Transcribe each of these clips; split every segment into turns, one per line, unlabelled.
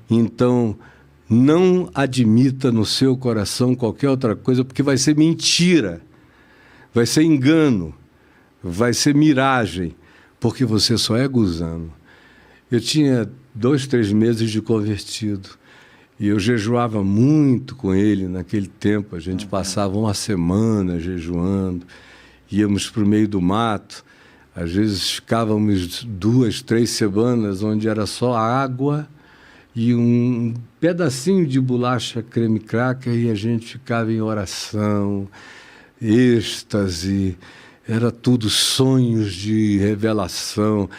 Então, não admita no seu coração qualquer outra coisa, porque vai ser mentira, vai ser engano, vai ser miragem, porque você só é gusano. Eu tinha 2, 3 meses de convertido e eu jejuava muito com ele naquele tempo. A gente passava uma semana jejuando, íamos para o meio do mato, às vezes ficávamos 2, 3 semanas onde era só água e um pedacinho de bolacha creme cracker, e a gente ficava em oração, êxtase, era tudo sonhos de revelação.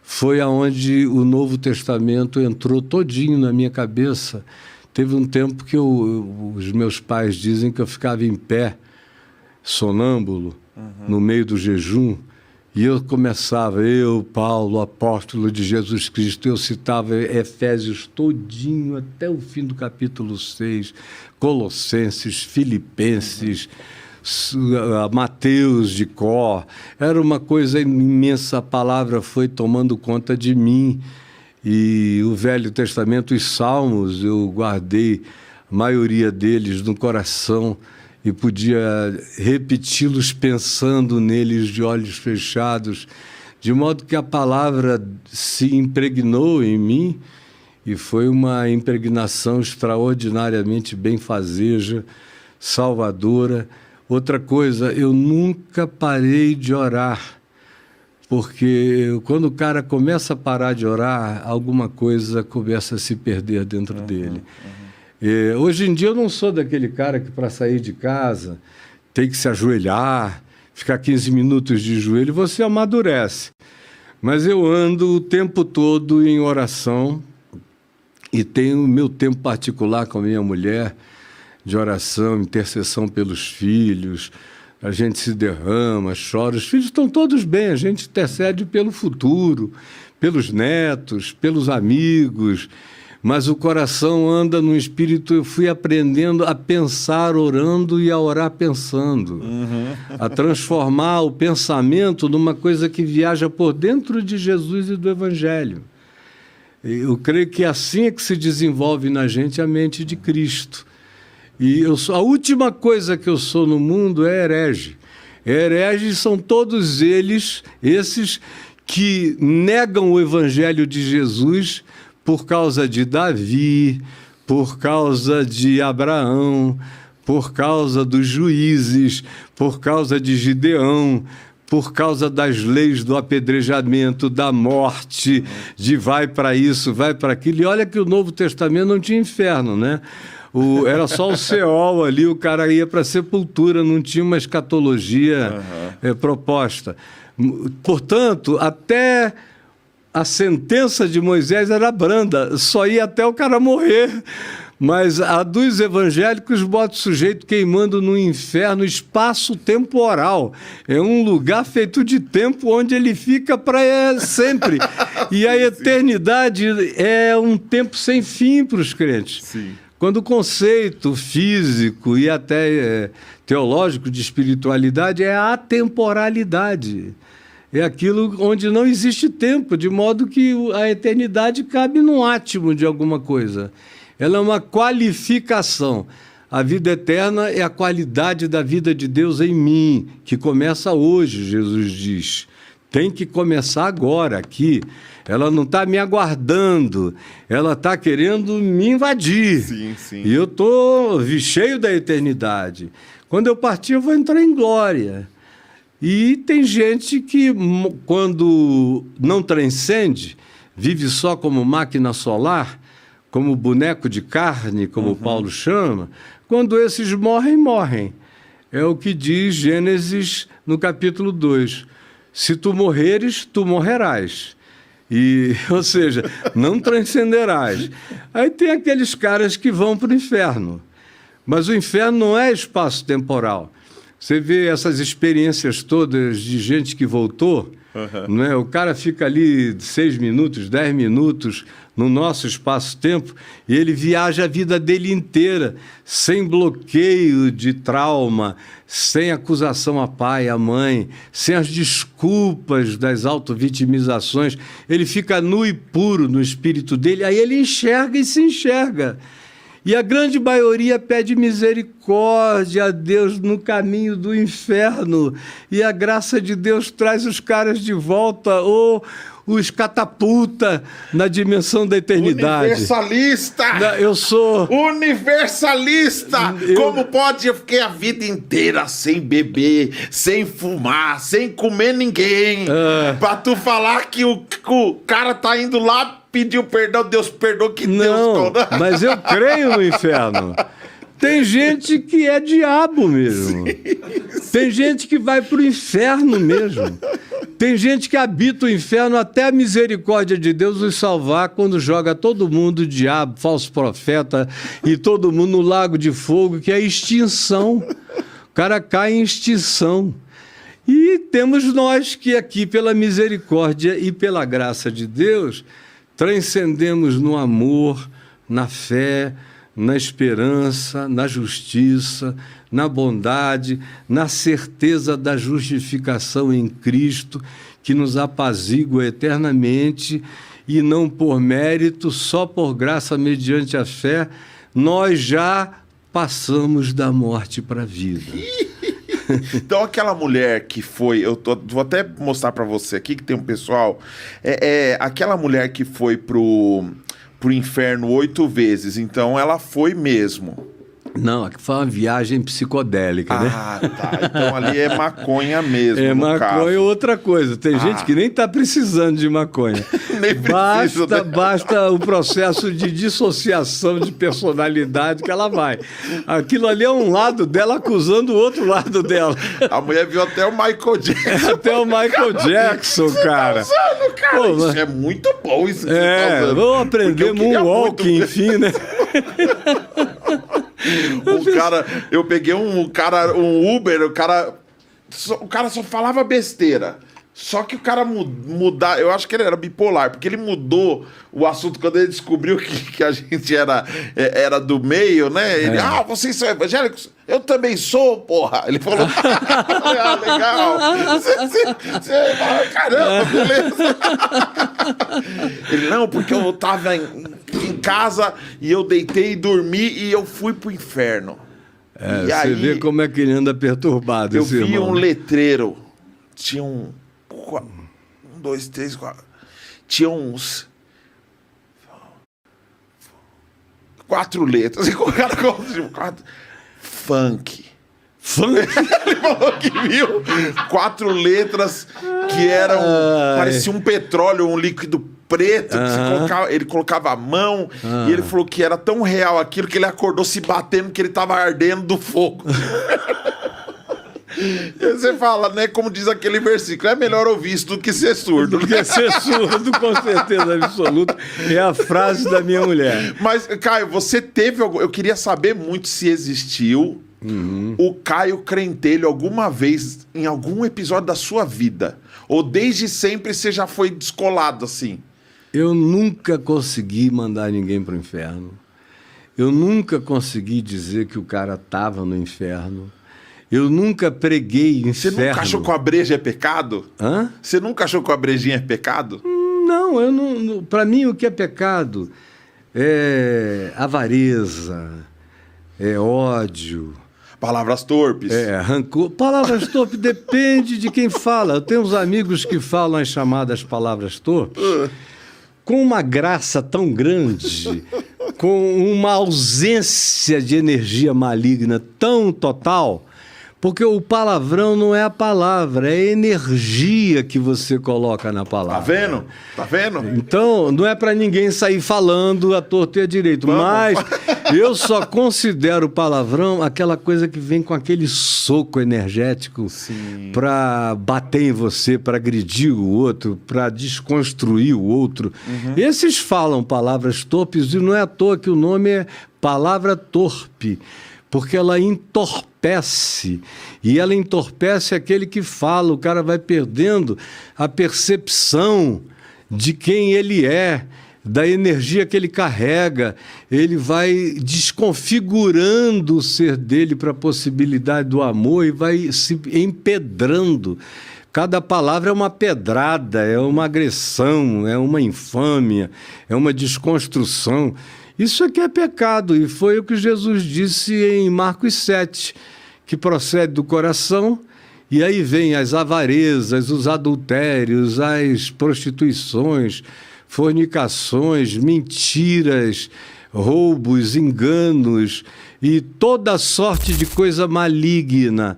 Foi aonde o Novo Testamento entrou todinho na minha cabeça. Teve um tempo que os meus pais dizem que eu ficava em pé, sonâmbulo, no meio do jejum, e eu começava, Paulo, apóstolo de Jesus Cristo, eu citava Efésios todinho até o fim do capítulo 6, Colossenses, Filipenses, Mateus de cor. Era uma coisa imensa, a palavra foi tomando conta de mim. E o Velho Testamento, os Salmos, eu guardei a maioria deles no coração e podia repeti-los pensando neles de olhos fechados, de modo que a palavra se impregnou em mim, e foi uma impregnação extraordinariamente benfazeja, salvadora. Outra coisa, eu nunca parei de orar, porque quando o cara começa a parar de orar, alguma coisa começa a se perder dentro dele. Hoje em dia eu não sou daquele cara que para sair de casa tem que se ajoelhar, ficar 15 minutos de joelho, você amadurece. Mas eu ando o tempo todo em oração e tenho o meu tempo particular com a minha mulher, de oração, intercessão pelos filhos. A gente se derrama, chora. Os filhos estão todos bem, a gente intercede pelo futuro, pelos netos, pelos amigos, mas o coração anda no espírito. Eu fui aprendendo a pensar orando e a orar pensando, a transformar o pensamento numa coisa que viaja por dentro de Jesus e do Evangelho. Eu creio que assim é que se desenvolve na gente a mente de Cristo. E a última coisa que eu sou no mundo é herege. Hereges são todos esses que negam o Evangelho de Jesus por causa de Davi, por causa de Abraão, por causa dos juízes, por causa de Gideão, por causa das leis do apedrejamento, da morte, de vai para isso, vai para aquilo. E olha que o Novo Testamento não tinha inferno, né? Era só o Seol ali, o cara ia para a sepultura, não tinha uma escatologia proposta. Portanto, até a sentença de Moisés era branda, só ia até o cara morrer. Mas a dos evangélicos bota o sujeito queimando no inferno espaço-temporal. É um lugar feito de tempo onde ele fica para sempre. E a eternidade é um tempo sem fim para os crentes.
Sim.
Quando o conceito físico e até teológico de espiritualidade é a atemporalidade. É aquilo onde não existe tempo, de modo que a eternidade cabe num átimo de alguma coisa. Ela é uma qualificação. A vida eterna é a qualidade da vida de Deus em mim, que começa hoje, Jesus diz. Tem que começar agora, aqui. Ela não está me aguardando, ela está querendo me invadir.
Sim, sim.
E eu estou cheio da eternidade. Quando eu partir, eu vou entrar em glória. E tem gente que, quando não transcende, vive só como máquina solar, como boneco de carne, como Paulo chama. Quando esses morrem, morrem. É o que diz Gênesis no capítulo 2. Se tu morreres, tu morrerás. Ou seja, não transcenderás. Aí tem aqueles caras que vão para o inferno. Mas o inferno não é espaço temporal. Você vê essas experiências todas de gente que voltou, Não é? O cara fica ali 6 minutos, 10 minutos no nosso espaço-tempo e ele viaja a vida dele inteira, sem bloqueio de trauma, sem acusação a pai, a mãe, sem as desculpas das autovitimizações. Ele fica nu e puro no espírito dele, aí ele enxerga e se enxerga. E a grande maioria pede misericórdia a Deus no caminho do inferno. E a graça de Deus traz os caras de volta, ou os catapulta na dimensão da eternidade.
Universalista!
Eu sou...
Universalista! Como pode? Eu fiquei a vida inteira sem beber, sem fumar, sem comer ninguém. Pra tu falar que o cara tá indo lá, pediu perdão, Deus perdoa, que Deus...
Não, mas eu creio no inferno. Tem gente que é diabo mesmo. Tem gente que vai para o inferno mesmo. Tem gente que habita o inferno até a misericórdia de Deus os salvar quando joga todo mundo, diabo, falso profeta, e todo mundo no lago de fogo, que é extinção. O cara cai em extinção. E temos nós que aqui, pela misericórdia e pela graça de Deus, transcendemos no amor, na fé, na esperança, na justiça, na bondade, na certeza da justificação em Cristo, que nos apazigua eternamente, e não por mérito, só por graça mediante a fé, nós já passamos da morte para a vida.
Então aquela mulher que foi, vou até mostrar para você aqui que tem um pessoal, aquela mulher que foi pro inferno 8 vezes, então ela foi mesmo.
Não, aqui foi uma viagem psicodélica, né?
Ah, tá. Então ali é maconha mesmo,
é maconha
caso.
É outra coisa. Tem gente que nem está precisando de maconha.
Nem precisa,
basta o processo de dissociação de personalidade que ela vai. Aquilo ali é um lado dela acusando o outro lado dela.
A mulher viu até o Michael Jackson.
Até o Michael Jackson, cara.
Tá usando, cara.
Pô,
isso é muito bom, isso que você tá usando.
Vamos aprender moonwalk, enfim, né?
Eu peguei um Uber, o cara só falava besteira. Só que o cara mudar, eu acho que ele era bipolar, porque ele mudou o assunto quando ele descobriu que a gente era do meio, né? Ele, vocês são evangélicos? Eu também sou, porra. Ele falou, legal. Caramba, beleza. Ele, não, porque eu tava em casa e eu deitei e dormi e eu fui pro inferno.
E você aí, vê como é que ele anda perturbado.
Eu vi irmão, um letreiro, tinha 1, 2, 3, 4. Tinha uns 4 letras. E colocaram 4. Funk. Ele falou que viu 4 letras que eram. Parecia um petróleo, um líquido preto. Que ele colocava a mão. E ele falou que era tão real aquilo que ele acordou se batendo que ele estava ardendo do fogo. E você fala, né? Como diz aquele versículo, é melhor ouvir isso do que ser surdo.
Do que ser surdo, com certeza absoluta. É a frase da minha mulher.
Mas, Caio, você teve... Eu queria saber muito se existiu o Caio Crentelho alguma vez, em algum episódio da sua vida. Ou desde sempre você já foi descolado assim?
Eu nunca consegui mandar ninguém pro inferno. Eu nunca consegui dizer que o cara estava no inferno. Eu nunca preguei inferno.
Você nunca achou que a breja é pecado?
Hã?
Você nunca achou que a brejinha é pecado?
Não, eu não. Para mim, o que é pecado é avareza, é ódio.
Palavras torpes.
É, rancor. Palavras torpes depende de quem fala. Eu tenho uns amigos que falam as chamadas palavras torpes com uma graça tão grande, com uma ausência de energia maligna tão total. Porque o palavrão não é a palavra, é a energia que você coloca na palavra.
Tá vendo? Tá vendo?
Então, não é para ninguém sair falando à torta e à direito. Vamos. Mas eu só considero o palavrão aquela coisa que vem com aquele soco energético para bater em você, para agredir o outro, para desconstruir o outro. Esses falam palavras torpes e não é à toa que o nome é palavra torpe, porque ela entorpece entorpece. E ela entorpece aquele que fala. O cara vai perdendo a percepção de quem ele é, da energia que ele carrega. Ele vai desconfigurando o ser dele para a possibilidade do amor e vai se empedrando. Cada palavra é uma pedrada, é uma agressão, é uma infâmia, é uma desconstrução. Isso aqui é pecado, e foi o que Jesus disse em Marcos 7, que procede do coração, e aí vem as avarezas, os adultérios, as prostituições, fornicações, mentiras, roubos, enganos e toda sorte de coisa maligna.